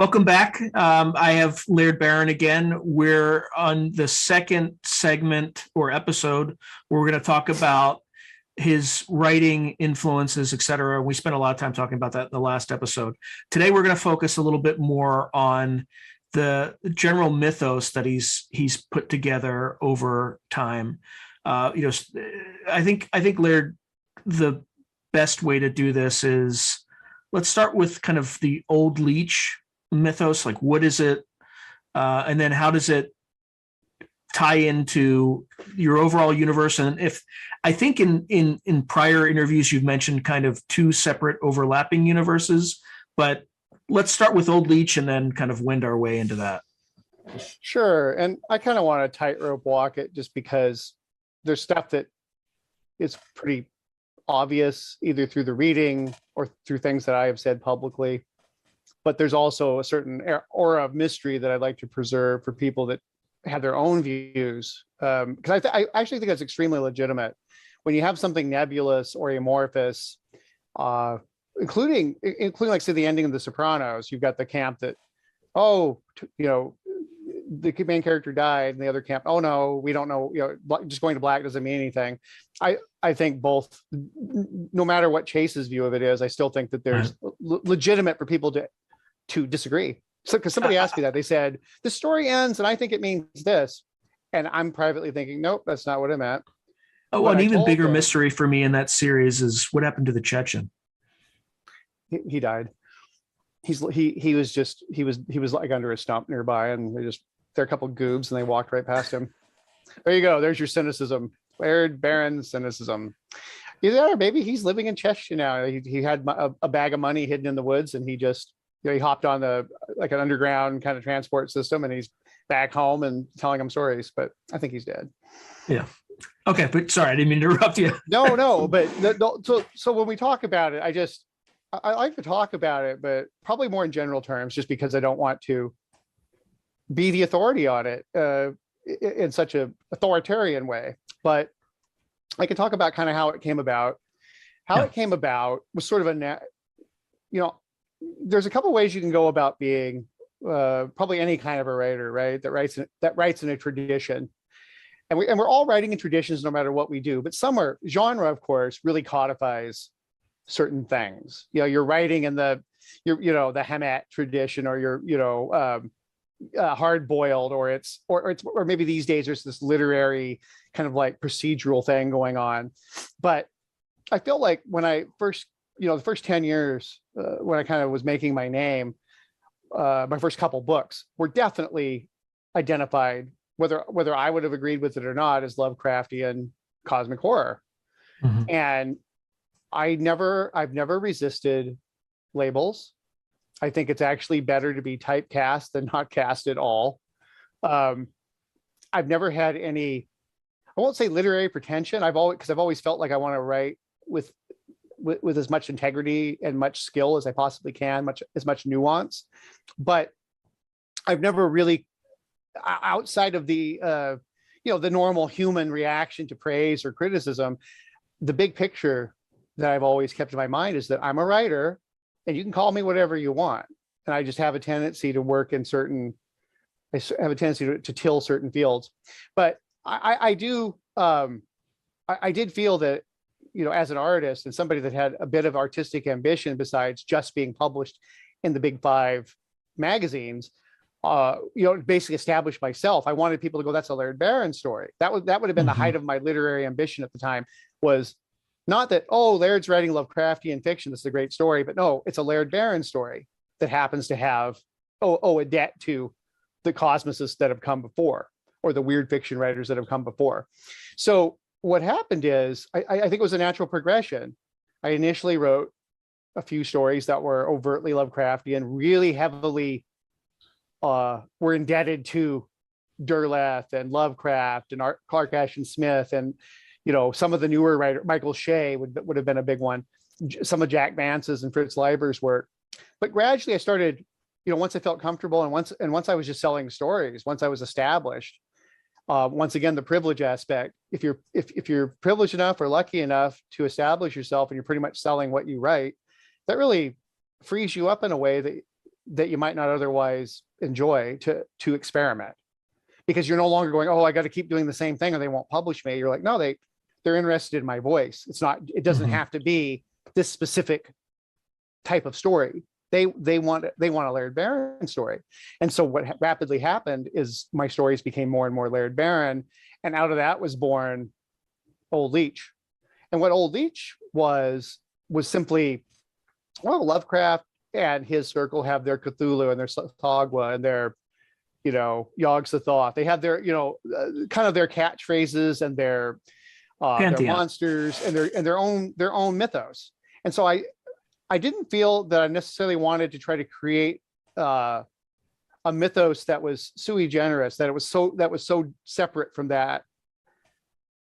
Welcome back. I have Laird Barron again. We're on the second segment or episode where we're going to talk about his writing influences, etc. We spent a lot of time talking about that in the last episode. Today, we're going to focus a little bit more on the general mythos that he's put together over time. I think Laird, the best way to do this is let's start with kind of the old leech mythos. Like, what is it, and then how does it tie into your overall universe? And if I think in prior interviews you've mentioned kind of two separate overlapping universes, but let's start with old leech and then kind of wend our way into that. Sure. And I kind of want to tightrope walk it just because there's stuff that is pretty obvious either through the reading or through things that I have said publicly. But there's also a certain aura of mystery that I'd like to preserve for people that have their own views. Because I actually think that's extremely legitimate. When you have something nebulous or amorphous, including like, say, the ending of The Sopranos, you've got the camp that, the main character died, and the other camp, oh no, we don't know, just going to black doesn't mean anything. I think both, no matter what Chase's view of it is, I still think that there's legitimate for people to disagree. So, because somebody asked me that, they said, the story ends and I think it means this. And I'm privately thinking, nope, that's not what it meant. Oh, an even bigger mystery for me in that series is what happened to the Chechen. He died. He was like under a stump nearby, and they're a couple of goobs and they walked right past him. There you go. There's your cynicism. Laird Barron cynicism. Either or maybe he's living in Cheshire now. He had a bag of money hidden in the woods, and he just, he hopped on an underground kind of transport system, and he's back home and telling them stories. But I think he's dead. Yeah. Okay, but sorry, I didn't mean to interrupt you. No, but so when we talk about it, I like to talk about it, but probably more in general terms, just because I don't want to be the authority on it in such an authoritarian way. But I can talk about kind of how it came about. It came about was sort of there's a couple ways you can go about being probably any kind of a writer, right? That writes in a tradition. And we're all writing in traditions no matter what we do, but genre, of course, really codifies certain things. You're writing in the Hamet tradition, or you're hard boiled, or maybe these days there's this literary kind of like procedural thing going on. But I feel like when I first, the first 10 years, when I kind of was making my name, my first couple books were definitely identified, whether I would have agreed with it or not, as Lovecraftian cosmic horror. Mm-hmm. And I've never resisted labels. I think it's actually better to be typecast than not cast at all. I've never had any, I won't say literary pretension. I've always felt like I want to write with as much integrity and much skill as I possibly can, as much nuance. But I've never really, outside of the the normal human reaction to praise or criticism, the big picture that I've always kept in my mind is that I'm a writer, and you can call me whatever you want. And I just have a tendency to work in I have a tendency to till certain fields. But I did feel that, as an artist and somebody that had a bit of artistic ambition besides just being published in the big 5 magazines, basically establish myself. I wanted people to go, that's a Laird Barron story. That would have been mm-hmm. the height of my literary ambition at the time, was not that, Laird's writing Lovecraftian fiction, this is a great story, but no, it's a Laird Barron story that happens to have, a debt to the cosmicists that have come before, or the weird fiction writers that have come before. So what happened is, I think it was a natural progression. I initially wrote a few stories that were overtly Lovecraftian, really heavily were indebted to Derleth and Lovecraft and Clark Ashton Smith, and some of the newer writer, Michael Shea would have been a big one, some of Jack Vance's and Fritz Leiber's work. But gradually I started, once I felt comfortable, and once I was just selling stories, once I was established, once again, the privilege aspect, if you're privileged enough or lucky enough to establish yourself and you're pretty much selling what you write, that really frees you up in a way that that you might not otherwise enjoy to experiment, because you're no longer going, oh, I got to keep doing the same thing or they won't publish me. You're like, no, they're interested in my voice. It doesn't have to be this specific type of story. They want a Laird Barron story. And so what rapidly happened is my stories became more and more Laird Barron, and out of that was born Old Leech. And what Old Leech was simply, well, Lovecraft and his circle have their Cthulhu and their Thagwa and their, Yog-Sothoth. They have their, kind of their catchphrases and their monsters and their own mythos. And so I didn't feel that I necessarily wanted to try to create a mythos that was sui generis, that was so separate from that,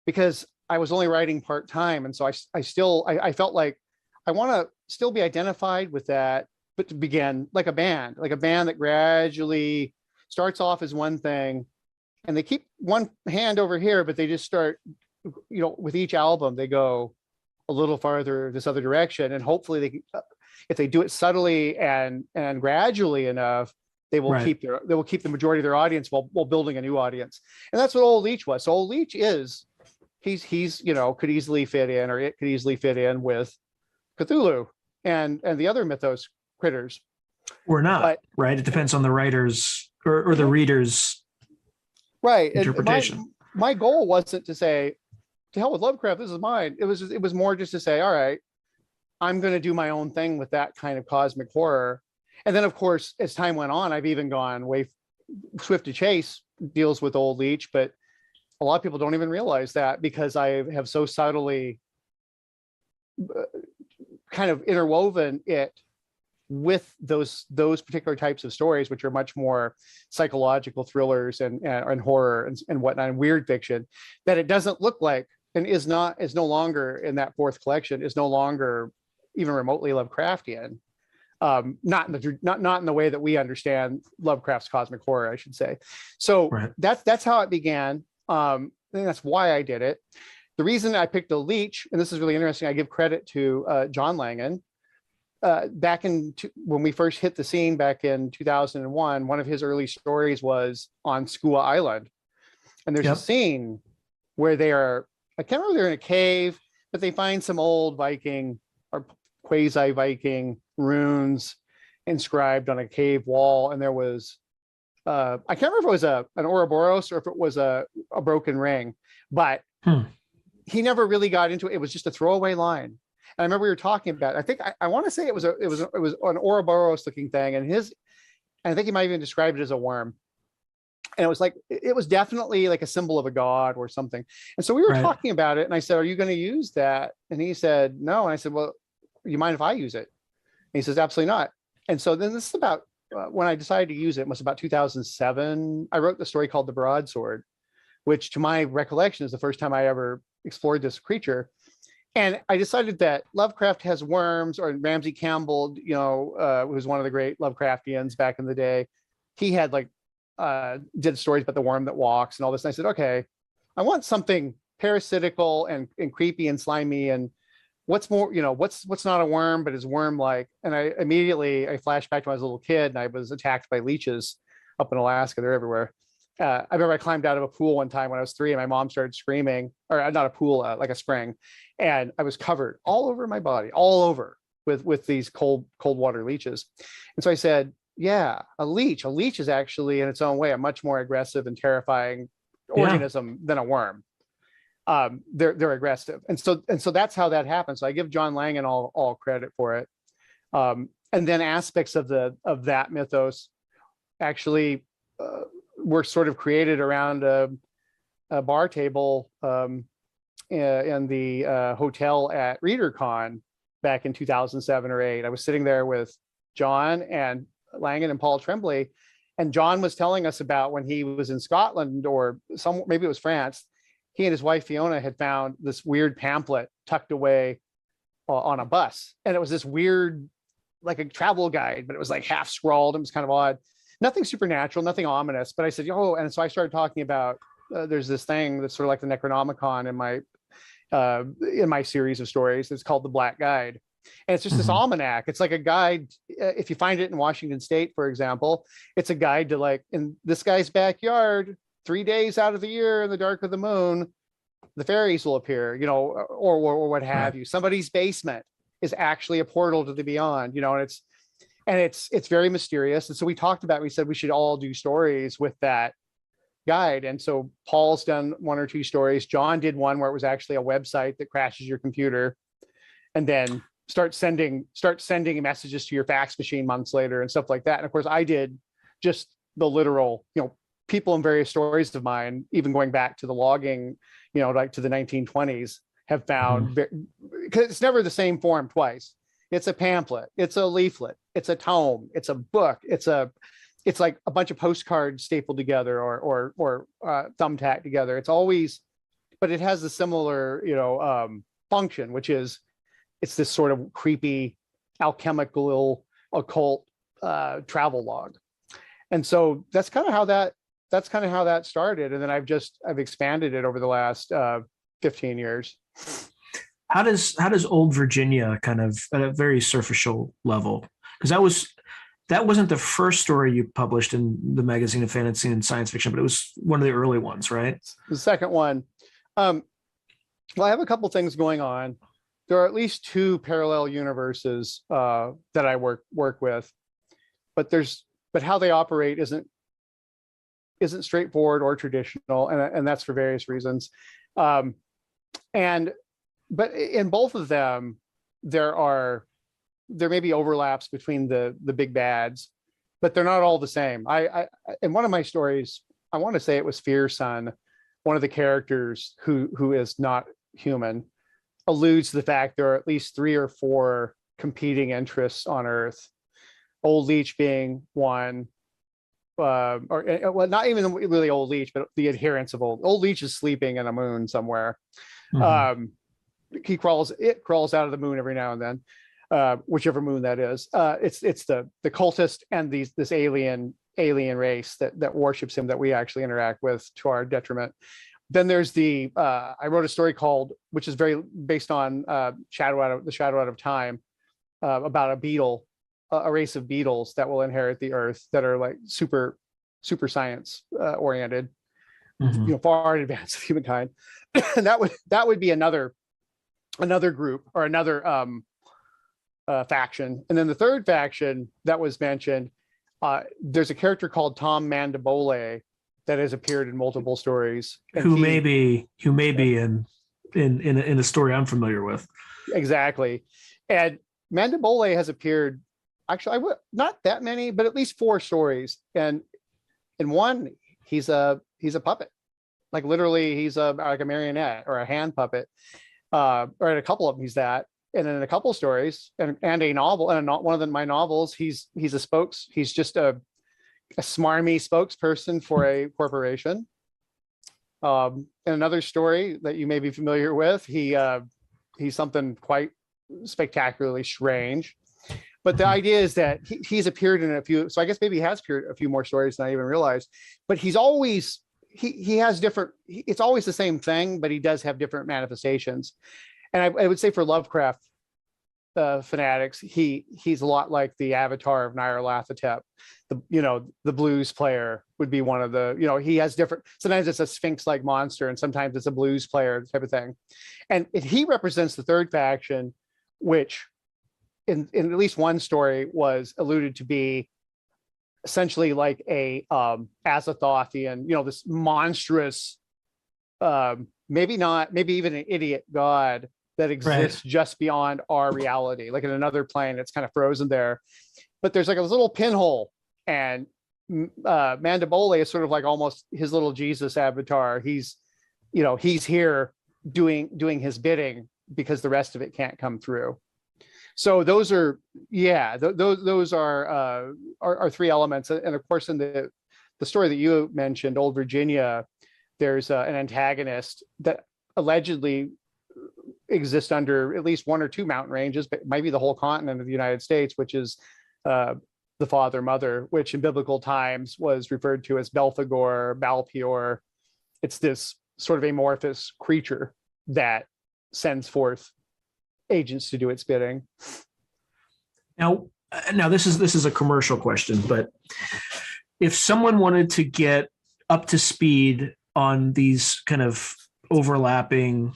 because I was only writing part-time. And so I felt like I want to still be identified with that, but to begin like a band that gradually starts off as one thing, and they keep one hand over here, but they just start, with each album, they go a little farther this other direction. And hopefully if they do it subtly and gradually enough, they will keep the majority of their audience while building a new audience. And that's what Old Leech was. So Old Leech he's could easily fit in, or it could easily fit in with Cthulhu and the other mythos critters. Or not, right? It depends on the writer's or the reader's interpretation. And my goal wasn't to say, to hell with Lovecraft, this is mine. It was more just to say, all right, I'm going to do my own thing with that kind of cosmic horror. And then, of course, as time went on, I've even gone way. Swift to Chase deals with Old Leech, but a lot of people don't even realize that, because I have so subtly kind of interwoven it with those particular types of stories, which are much more psychological thrillers and horror and whatnot, and weird fiction, that it doesn't look like, and is no longer in that fourth collection, is no longer even remotely Lovecraftian. Not in the way that we understand Lovecraft's cosmic horror, I should say. So that's how it began. I think that's why I did it. The reason I picked a Leech, and this is really interesting, I give credit to John Langan. Back when we first hit the scene back in 2001, one of his early stories was on Skua Island. And there's a scene where I can't remember, they're in a cave, but they find some old Viking or quasi-Viking runes inscribed on a cave wall. And there was, I can't remember if it was an Ouroboros or if it was a broken ring, but he never really got into it. It was just a throwaway line. And I remember we were talking about, I think I want to say it was an Ouroboros looking thing, and I think he might even describe it as a worm. And it was definitely like a symbol of a god or something. And so we were talking about it, and I said, "Are you going to use that?" And he said, "No." And I said, "Well, you mind if I use it?" And he says, "Absolutely not." And so then this is about when I decided to use it. It was about 2007. I wrote the story called The Broadsword, which to my recollection is the first time I ever explored this creature. And I decided that Lovecraft has worms, or Ramsey Campbell, who's one of the great Lovecraftians back in the day. He had did stories about the worm that walks and all this. And I said, okay, I want something parasitical and creepy and slimy. And what's more, what's not a worm, but is worm-like. And I flashed back to when I was a little kid and I was attacked by leeches up in Alaska. They're everywhere. I remember I climbed out of a pool one time when I was 3 and my mom started screaming, or not a pool, like a spring. And I was covered all over my body, all over with these cold water leeches. And so I said, yeah, a leech is actually in its own way a much more aggressive and terrifying organism than a worm. They're aggressive. And so that's how that happened. So I give John Langan all credit for it. And then aspects of that mythos actually were sort of created around a bar table in the hotel at ReaderCon back in 2007 or 8. I was sitting there with John and Langan and Paul Tremblay, and John was telling us about when he was in Scotland or maybe it was France. He and his wife Fiona had found this weird pamphlet tucked away on a bus, and it was this weird, like a travel guide, but it was like half scrawled. It was kind of odd. Nothing supernatural, nothing ominous. But I said, "Oh," and so I started talking about there's this thing that's sort of like the Necronomicon in my series of stories. It's called The Black Guide, And it's just this almanac. It's like a guide. If you find it in Washington State, for example, it's a guide to, like, in this guy's backyard, 3 days out of the year in the dark of the moon, the fairies will appear, you know, or what have you. Somebody's basement is actually a portal to the beyond, you know, and it's very mysterious. And so we talked about, we said we should all do stories with that guide. And so Paul's done 1 or 2 stories. John did one where it was actually a website that crashes your computer and then start sending messages to your fax machine months later and stuff like that. And of course I did just the literal, you know, people in various stories of mine, even going back to the logging, you know, like to the 1920s, have found, because it's never the same form twice. It's a pamphlet, it's a leaflet, it's a tome, it's a book, it's like a bunch of postcards stapled together or thumbtacked together. It's always, but it has a similar, you know, function, which is it's this sort of creepy, alchemical, occult travel log. And so that's kind of how that started. And then I've expanded it over the last 15 years. How does Old Virginia kind of at a very superficial level? Because that wasn't the first story you published in the magazine of fantasy and science fiction, but it was one of the early ones, right? The second one. Well, I have a couple things going on. There are at least 2 parallel universes that I work with, but how they operate isn't straightforward or traditional, and that's for various reasons. But in both of them, there may be overlaps between the big bads, but they're not all the same. I in one of my stories, I want to say it was Fear Son, one of the characters who is not human, alludes to the fact there are at least 3 or 4 competing interests on Earth. Old Leech being one, or well, not even really Old Leech, but the adherents of Old Leech is sleeping in a moon somewhere. It crawls out of the moon every now and then, whichever moon that is. It's the cultist and this alien race that worships him that we actually interact with to our detriment. Then there's I wrote a story called, which is very based on Shadow Out of Time, about a beetle, a race of beetles that will inherit the Earth that are like super science oriented, you know, far in advance of humankind. And that would be another group or another faction. And then the third faction that was mentioned, there's a character called Tom Mandibole that has appeared in multiple stories. Who may be in a story I'm familiar with. Exactly. And Mandibole has appeared, actually, not that many, but at least 4 stories. And in one, he's a puppet. Like literally, he's like a marionette or a hand puppet. Or in a couple of them, he's that. And in a couple of stories and a novel, and one of my novels, he's just a smarmy spokesperson for a corporation. In another story that you may be familiar with, he's something quite spectacularly strange. But the idea is that he's appeared in a few, so I guess maybe he has appeared a few more stories than I even realized. But he's always he has different. It's always the same thing, but he does have different manifestations. And I would say for Lovecraft fanatics, he's a lot like the avatar of Nyarlathotep. The blues player would be one of the, he has different, sometimes it's a sphinx-like monster and sometimes it's a blues player type of thing. And he represents the third faction, which in at least one story was alluded to be essentially like a Azathothean, this monstrous, maybe even an idiot god that exists just beyond our reality, like in another plane. It's kind of frozen there, but there's like a little pinhole, and Mandibole is sort of like almost his little Jesus avatar. He's here doing his bidding because the rest of it can't come through. So those are, those are 3 elements. And of course, in the story that you mentioned, Old Virginia, there's an antagonist that allegedly exists under at least 1 or 2 mountain ranges, but it might be the whole continent of the United States, which is the Father Mother, which in biblical times was referred to as Belphegor, Balpeor. It's this sort of amorphous creature that sends forth agents to do its bidding. Now this is a commercial question, but if someone wanted to get up to speed on these kind of overlapping,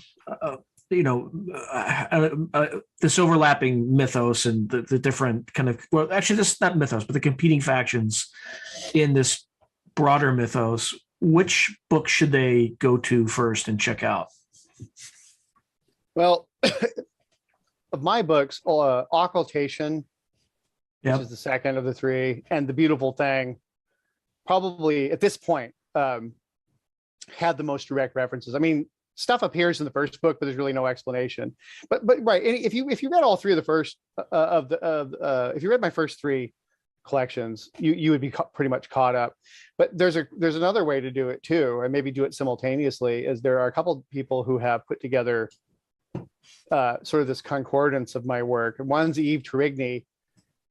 this overlapping mythos and the different kind of, well, actually, this is not mythos, but the competing factions in this broader mythos, which book should they go to first and check out? Well, of my books, Occultation, Yep. which is the second of the three, and The Beautiful Thing, probably at this point, had the most direct references. I mean, stuff appears in the first book, but there's really no explanation. But right, if you read all three of the first if you read my first three collections, you would be pretty much caught up. But there's another way to do it too, and maybe do it simultaneously. Is there are a couple of people who have put together sort of this concordance of my work. One's Eve Torigny,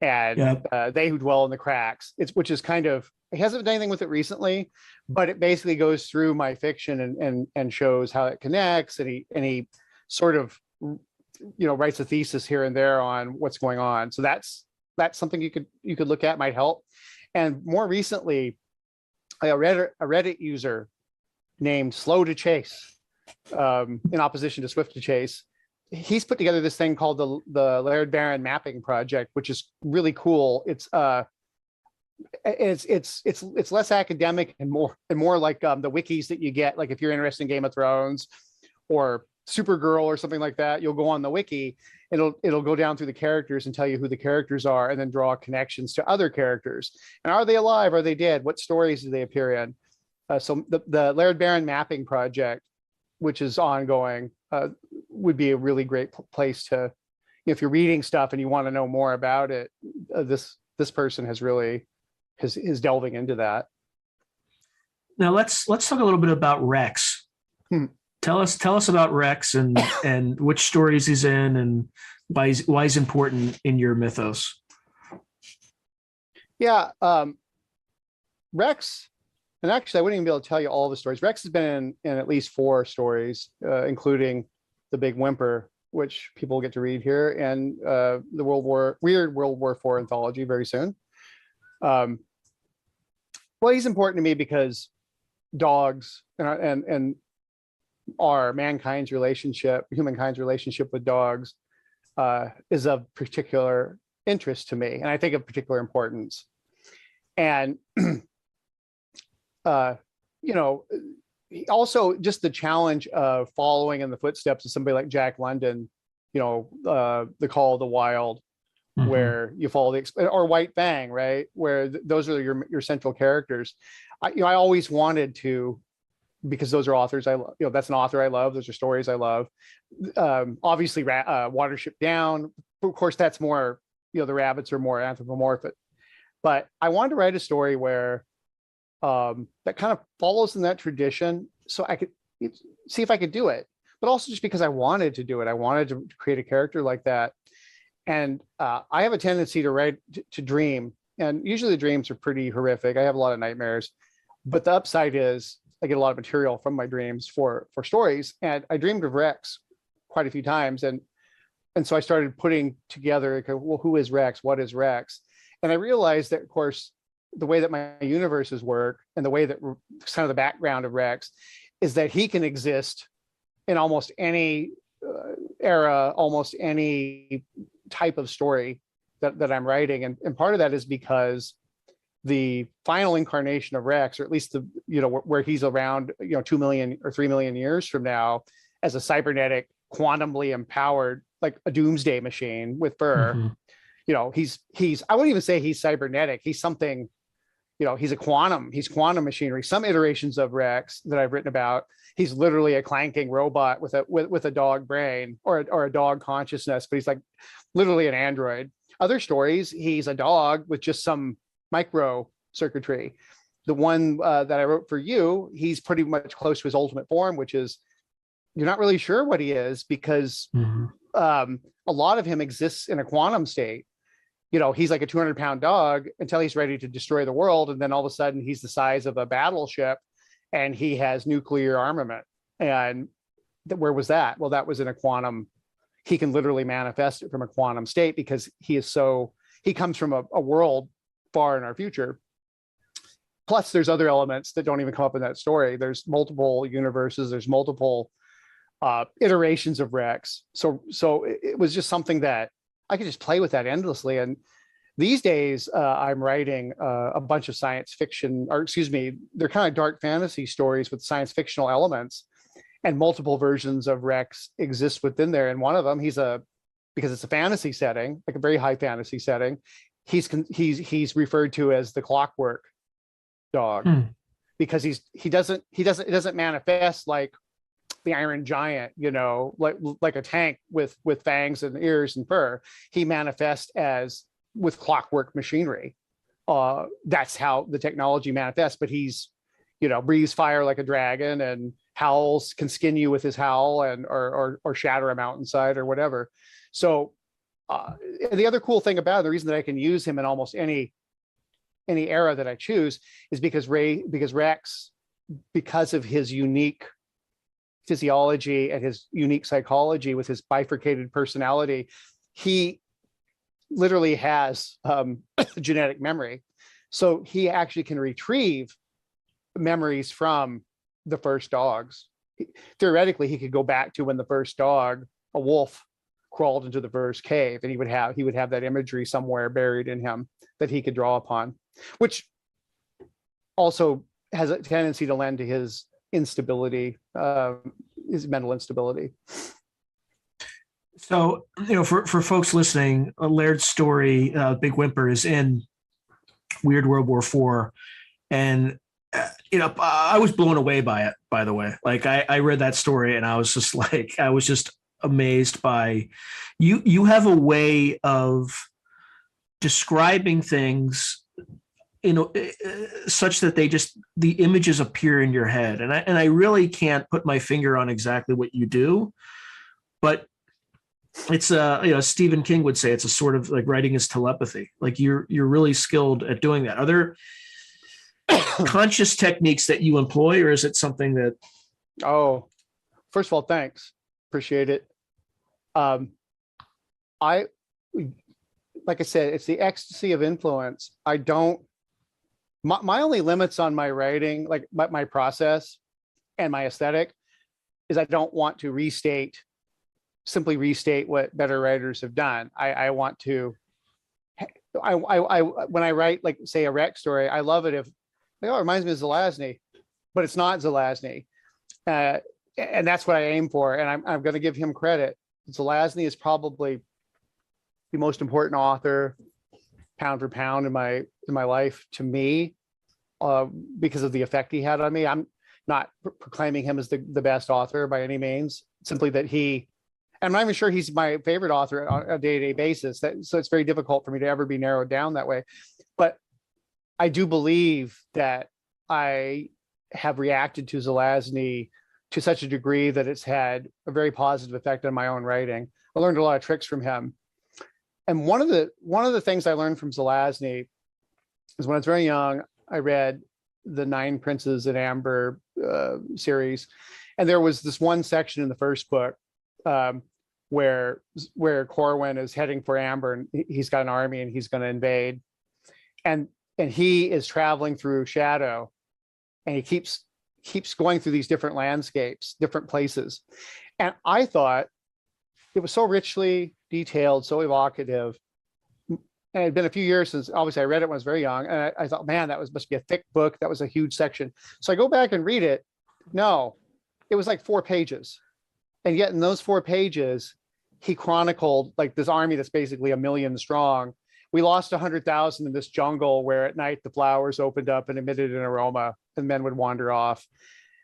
and They Who Dwell in the Cracks. Which is kind of, he hasn't done anything with it recently, but it basically goes through my fiction and shows how it connects, and he sort of writes a thesis here and there on what's going on. So that's something you could look at, might help. And more recently, a Reddit user named Slow to Chase, in opposition to Swift to Chase, he's put together this thing called the Lэрdom mapping project, which is really cool. It's less academic and more like the wikis that you get. Like if you're interested in Game of Thrones or Supergirl or something like that, you'll go on the wiki. It'll go down through the characters and tell you who the characters are, and then draw connections to other characters. And are they alive? Are they dead? What stories do they appear in? So the Lэрdom mapping project, which is ongoing, would be a really great place to, if you're reading stuff and you want to know more about it. This person is delving into that. Now let's talk a little bit about Rex. Tell us about Rex and which stories he's in and why he's important in your mythos. Yeah, Rex, and actually I wouldn't even be able to tell you all the stories. Rex has been in at least 4 stories, including The Big Whimper, which people get to read here, and the World War IV anthology very soon. Well, he's important to me because dogs and humankind's relationship with dogs is of particular interest to me, and I think of particular importance. And also just the challenge of following in the footsteps of somebody like Jack London, The Call of the Wild, where you follow or White Fang, right? Where those are your central characters. I always wanted to, because those are authors that's an author I love. Those are stories I love. Obviously, Watership Down. Of course, that's more, the rabbits are more anthropomorphic. But I wanted to write a story where that kind of follows in that tradition, so I could see if I could do it. But also just because I wanted to do it, I wanted to create a character like that. And I have a tendency to write to dream, and usually the dreams are pretty horrific. I have a lot of nightmares, but the upside is I get a lot of material from my dreams for stories. And I dreamed of Rex quite a few times, and so I started putting together, well, who is Rex? What is Rex? And I realized that, of course, the way that my universes work and the way that kind of the background of Rex is that he can exist in almost any era, almost any type of story that I'm writing. And part of that is because the final incarnation of Rex, or at least the, where he's around, 2 million or 3 million years from now, as a cybernetic, quantumly empowered, like a doomsday machine with fur, he's I wouldn't even say he's cybernetic. He's something, he's quantum machinery. Some iterations of Rex that I've written about, he's literally a clanking robot with a dog brain or a dog consciousness, but he's like literally an android. Other stories, he's a dog with just some micro circuitry. The one that I wrote for you, he's pretty much close to his ultimate form, which is you're not really sure what he is, because a lot of him exists in a quantum state. He's like a 200-pound dog until he's ready to destroy the world. And then all of a sudden he's the size of a battleship and he has nuclear armament. And where was that? Well, that was in a quantum, he can literally manifest it from a quantum state because he comes from a world far in our future. Plus, there's other elements that don't even come up in that story. There's multiple universes. There's multiple iterations of Rex. So it was just something that I could just play with that endlessly. And these days, I'm writing a bunch of science fiction, or excuse me, they're kind of dark fantasy stories with science fictional elements, and multiple versions of Rex exist within there. And one of them, because it's a fantasy setting, like a very high fantasy setting, he's referred to as the clockwork dog, because it doesn't manifest like the Iron Giant, like a tank with fangs and ears and fur. He manifests as with clockwork machinery. That's how the technology manifests. But he's, breathes fire like a dragon and howls, can skin you with his howl and or shatter a mountainside or whatever. So the other cool thing about it, the reason that I can use him in almost any era that I choose, is because Rex, because of his unique physiology and his unique psychology with his bifurcated personality, he literally has genetic memory. So he actually can retrieve memories from the first dogs. Theoretically, he could go back to when the first dog, a wolf, crawled into the first cave, and he would have that imagery somewhere buried in him that he could draw upon, which also has a tendency to lend to his instability, his mental instability. So, for folks listening, Laird's story, Big Whimper, is in Weird World War IV. And, I was blown away by it, by the way. Like, I read that story and I was just amazed by you have a way of describing things, such that the images appear in your head. And I really can't put my finger on exactly what you do, but it's Stephen King would say it's a sort of like writing is telepathy. Like you're really skilled at doing that. Are there conscious techniques that you employ, or is it something that? Oh, first of all, thanks. Appreciate it. Like I said, it's the ecstasy of influence. My only limits on my writing, like my process and my aesthetic, is I don't want to simply restate what better writers have done. I want to, when I write, like, say, a Rex story, I love it if, it reminds me of Zelazny, but it's not Zelazny. And that's what I aim for. And I'm going to give him credit. Zelazny is probably the most important author, pound for pound, in my life, to me, because of the effect he had on me. I'm not proclaiming him as the best author by any means, simply that I'm not even sure he's my favorite author on a day-to-day basis. So it's very difficult for me to ever be narrowed down that way. But I do believe that I have reacted to Zelazny to such a degree that it's had a very positive effect on my own writing. I learned a lot of tricks from him. And one of the things I learned from Zelazny is, when I was very young, I read the Nine Princes in Amber series. And there was this one section in the first book where Corwin is heading for Amber, and he's got an army and he's going to invade. And he is traveling through Shadow, and he keeps going through these different landscapes, different places. And I thought it was so richly detailed, so evocative. And it had been a few years since, obviously, I read it when I was very young. And I thought, man, must be a thick book. That was a huge section. So I go back and read it. No, it was like 4 pages. And yet in those 4 pages, he chronicled like this army that's basically 1 million strong. We lost 100,000 in this jungle where at night the flowers opened up and emitted an aroma, and men would wander off.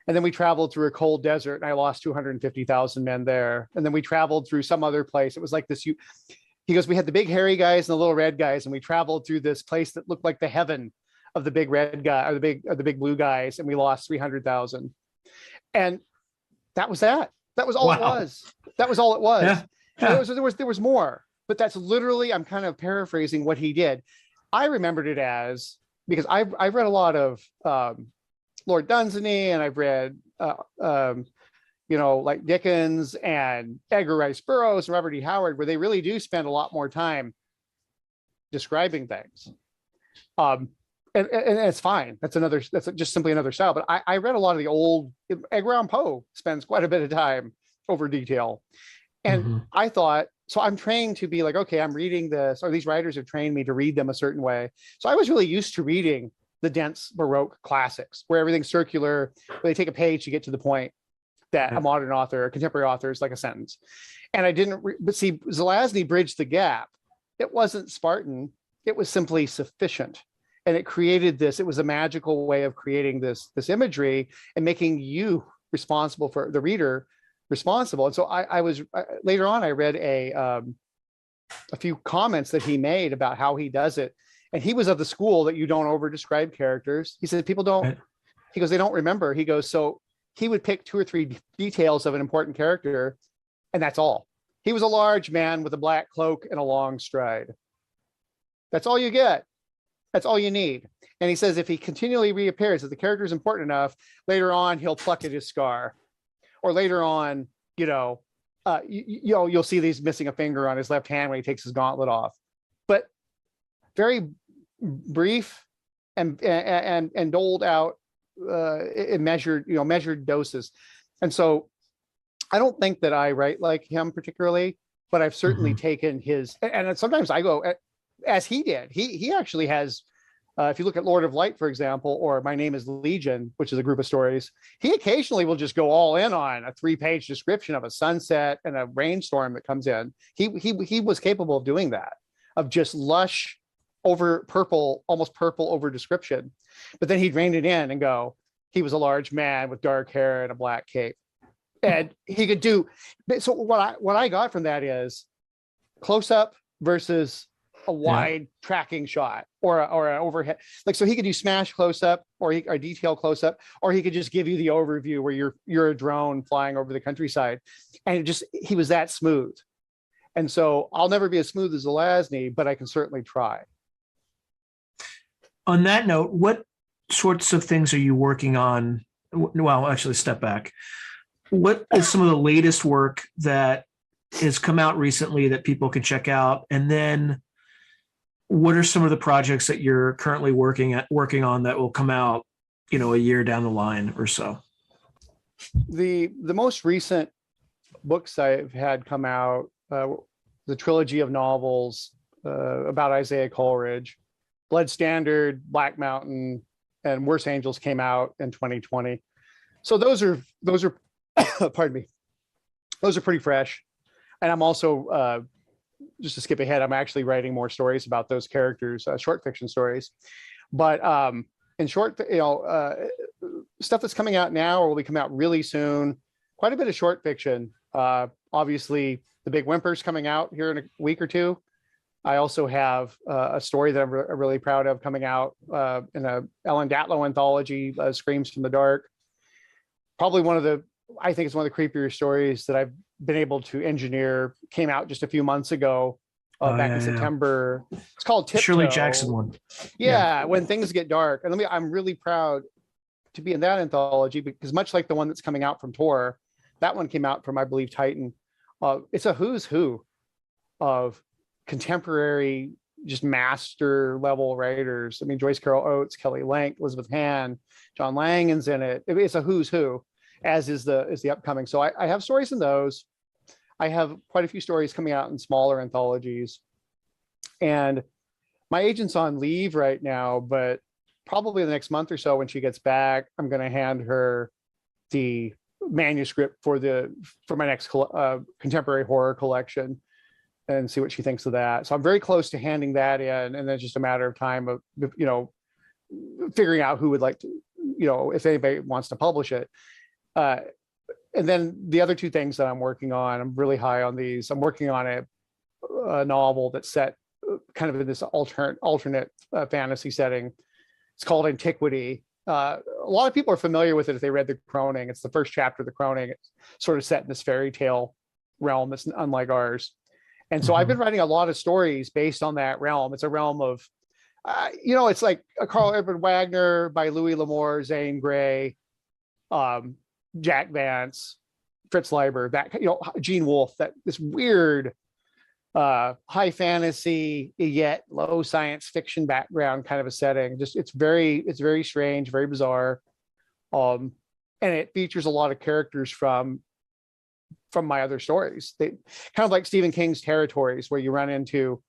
And then we traveled through a cold desert, and I lost 250,000 men there. And then we traveled through some other place. It was like this. He goes, we had the big hairy guys and the little red guys, and we traveled through this place that looked like the heaven of the big red guy, or the big blue guys, and we lost 300,000. And that was that. That was all it was. That was all it was. Yeah. Yeah. There was more, but that's literally, I'm kind of paraphrasing what he did. I remembered it as, because I've read a lot of Lord Dunsany, and I've read like Dickens and Edgar Rice Burroughs and Robert E. Howard, where they really do spend a lot more time describing things. And it's fine. That's just simply another style. But I read a lot of the old, Edgar Allan Poe spends quite a bit of time over detail. And I thought, so I'm trained to be like, okay, I'm reading this, or these writers have trained me to read them a certain way. So I was really used to reading the dense Baroque classics where everything's circular, where they take a page to get to the point that a modern author, a contemporary author is like a sentence. And I didn't, but see, Zelazny bridged the gap. It wasn't Spartan. It was simply sufficient. And it created this, it was a magical way of creating this imagery and making you responsible for the reader responsible. And so I was later on, I read a few comments that he made about how he does it. And he was of the school that you don't over describe characters. He said, people don't, he goes, they don't remember. He goes, so he would pick 2 or 3 details of an important character, and that's all. He was a large man with a black cloak and a long stride. That's all you get. That's all you need. And he says, if he continually reappears, if the character is important enough, later on, he'll pluck at his scar. Or later on, you'll see these missing a finger on his left hand when he takes his gauntlet off. But very brief and doled out in measured doses. And so I don't think that I write like him particularly, but I've certainly taken his, and sometimes I go as he did. He actually has, if you look at Lord of Light, for example, or My Name is Legion, which is a group of stories, he occasionally will just go all in on a 3-page description of a sunset and a rainstorm that comes in. He was capable of doing that, of just lush over purple, almost purple over description. But then he'd rein it in and go, he was a large man with dark hair and a black cape. And he could do, so what I got from that is close up versus a wide tracking shot or an overhead. Like, so he could do smash close up or detail close up, or he could just give you the overview where you're a drone flying over the countryside. And he was that smooth. And so I'll never be as smooth as Zelazny, but I can certainly try. On that note, what sorts of things are you working on? Well, actually, step back. What is some of the latest work that has come out recently that people can check out? And then what are some of the projects that you're currently working on that will come out, a year down the line or so? The most recent books I've had come out, the trilogy of novels about Isaiah Coleridge, Blood Standard, Black Mountain, and Worse Angels came out in 2020. So those are pardon me, those are pretty fresh. And I'm also just to skip ahead, I'm actually writing more stories about those characters, short fiction stories. But in short, stuff that's coming out now or will be coming out really soon, quite a bit of short fiction. Obviously, The Big Whimper's coming out here in a week or two. I also have a story that I'm really proud of coming out in a Ellen Datlow anthology, Screams from the Dark. Probably I think it's one of the creepier stories that I've been able to engineer. Came out just a few months ago, back in September. It's called Tiptoe. Shirley Jackson one. Yeah, When Things Get Dark. And I'm really proud to be in that anthology because much like the one that's coming out from Tor, that one came out from, I believe, Titan. It's a who's who of contemporary, just master level writers. I mean, Joyce Carol Oates, Kelly Lank, Elizabeth Hand, John Langen's in it. It's a who's who, as is the upcoming. So I have stories in those. I have quite a few stories coming out in smaller anthologies. And my agent's on leave right now, but probably the next month or so when she gets back, I'm going to hand her the manuscript for my next contemporary horror collection and see what she thinks of that. So I'm very close to handing that in, and then it's just a matter of time of, figuring out who would like to, if anybody wants to publish it. And then the other 2 things that I'm working on, I'm really high on these. I'm working on a novel that's set kind of in this alternate fantasy setting. It's called Antiquity. A lot of people are familiar with it if they read the Croning. It's the first chapter of the Croning. It's sort of set in this fairy tale realm that's unlike ours. And so I've been writing a lot of stories based on that realm. It's a realm of, it's like a Carl Edward Wagner by Louis L'Amour, Zane Grey, Jack Vance, Fritz Leiber, that, Gene Wolfe, that this weird high fantasy yet low science fiction background kind of a setting. Just it's very strange, very bizarre. And it features a lot of characters from my other stories. They kind of like Stephen King's Territories, where you run into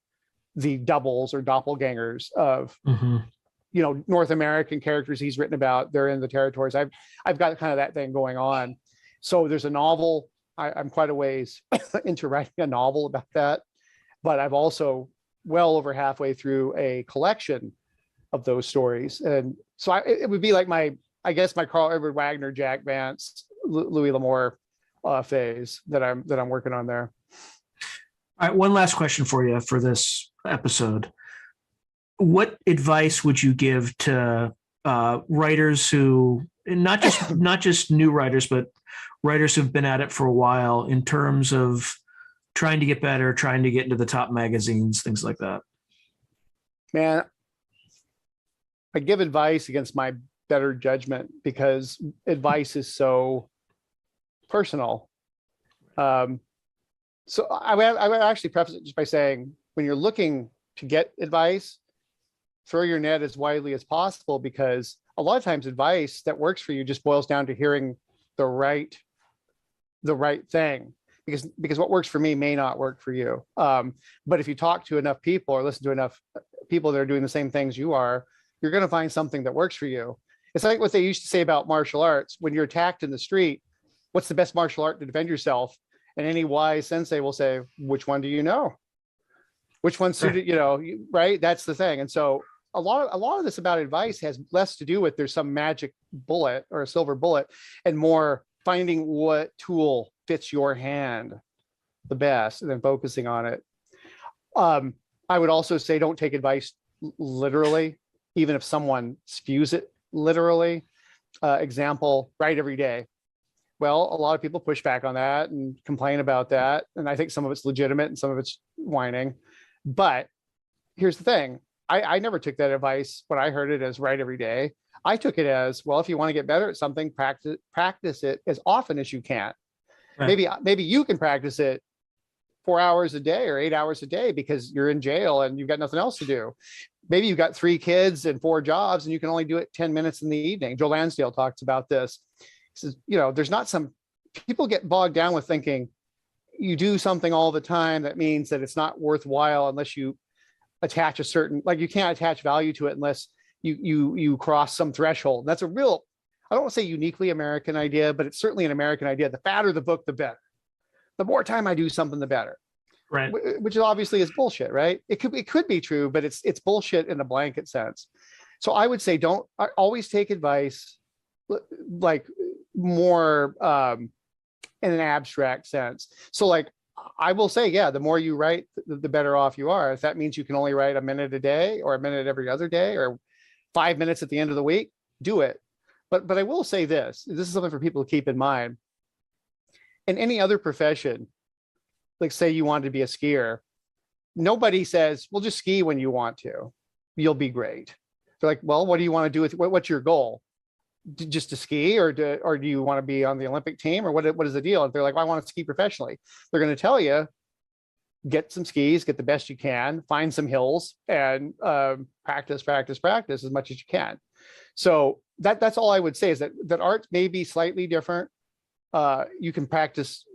the doubles or doppelgangers of North American characters he's written about. They're in the territories. I've got kind of that thing going on. So there's a novel. I'm quite a ways into writing a novel about that, but I've also well over halfway through a collection of those stories. And so it would be like my Carl Edward Wagner, Jack Vance, Louis L'Amour phase that I'm working on there. All right, one last question for you for this episode. What advice would you give to writers who, not just new writers, but writers who've been at it for a while, in terms of trying to get better, trying to get into the top magazines, things like that? Man, I give advice against my better judgment, because advice is so personal. So I would actually preface it just by saying, when you're looking to get advice, throw your net as widely as possible, because a lot of times advice that works for you just boils down to hearing the right thing, because what works for me may not work for you. But if you talk to enough people or listen to enough people that are doing the same things you are, you're going to find something that works for you. It's like what they used to say about martial arts. When you're attacked in the street, what's the best martial art to defend yourself? And any wise sensei will say, which one do you know? Which one suited, right? That's the thing. And so a lot of this about advice has less to do with there's some magic bullet or a silver bullet, and more finding what tool fits your hand the best and then focusing on it. I would also say, don't take advice literally, even if someone spews it literally. Example, write every day. Well, a lot of people push back on that and complain about that. And I think some of it's legitimate and some of it's whining. But here's the thing. I never took that advice when I heard it as write every day. I took it as, well, if you want to get better at something, practice it as often as you can. Right. Maybe you can practice it 4 hours a day or 8 hours a day because you're in jail and you've got nothing else to do. Maybe you've got 3 kids and 4 jobs and you can only do it 10 minutes in the evening. Joe Lansdale talks about this. He says, there's not some, people get bogged down with thinking you do something all the time. That means that it's not worthwhile unless you attach a certain, like you can't attach value to it unless you cross some threshold. That's a real, I don't want to say uniquely American idea, but it's certainly an American idea. The fatter the book, the better. The more time I do something, the better. Right. Which obviously is bullshit, right? It could be true, but it's bullshit in a blanket sense. So I would say don't always take advice like more in an abstract sense. So like I will say, yeah, the more you write, the better off you are. If that means you can only write a minute a day or a minute every other day or 5 minutes at the end of the week, do it. But I will say this is something for people to keep in mind. In any other profession, like say you wanted to be a skier, nobody says, well, just ski when you want to, you'll be great. They're like, well, what do you want to do with, what's your goal? Just to ski, or do you want to be on the Olympic team, or what is the deal? And they're like, well, I want to ski professionally. They're going to tell you, get some skis, get the best you can, find some hills, and practice as much as you can. So that's all I would say, is that art may be slightly different. You can practice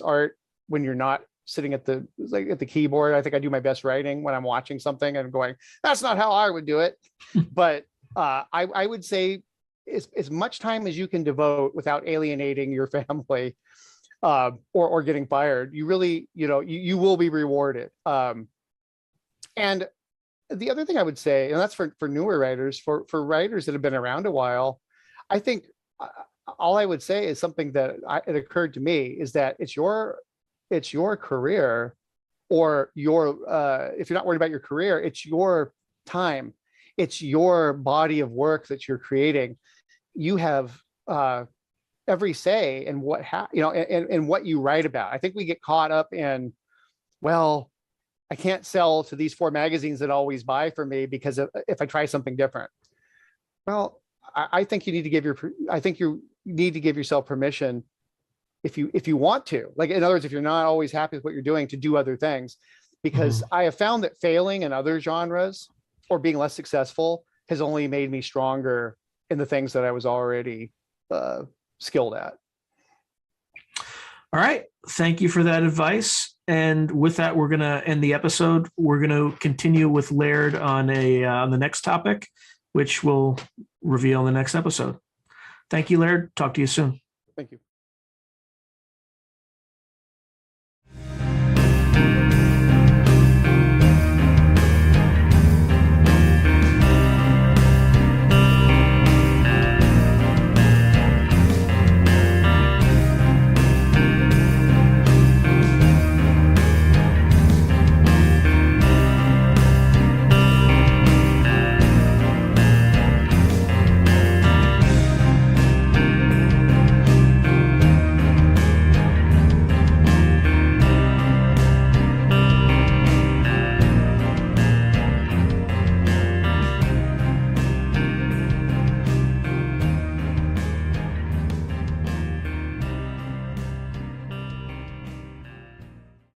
art when you're not sitting at the keyboard. I think I do my best writing when I'm watching something and going, that's not how I would do it. But I would say as much time as you can devote without alienating your family or getting fired, you really, you will be rewarded. And the other thing I would say, and that's for newer writers, for writers that have been around a while, I think all I would say is something that it occurred to me is that it's your career, or if you're not worried about your career, it's your time, it's your body of work that you're creating. You have every say in what in what you write about. I think we get caught up in, well, I can't sell to these 4 magazines that always buy for me because if I try something different. Well, I think you need to give yourself permission, if you want to, like, in other words, if you're not always happy with what you're doing, to do other things, because I have found that failing in other genres or being less successful has only made me stronger in the things that I was already skilled at. All right. Thank you for that advice. And with that, we're going to end the episode. We're going to continue with Laird on the next topic, which we'll reveal in the next episode. Thank you, Laird. Talk to you soon. Thank you.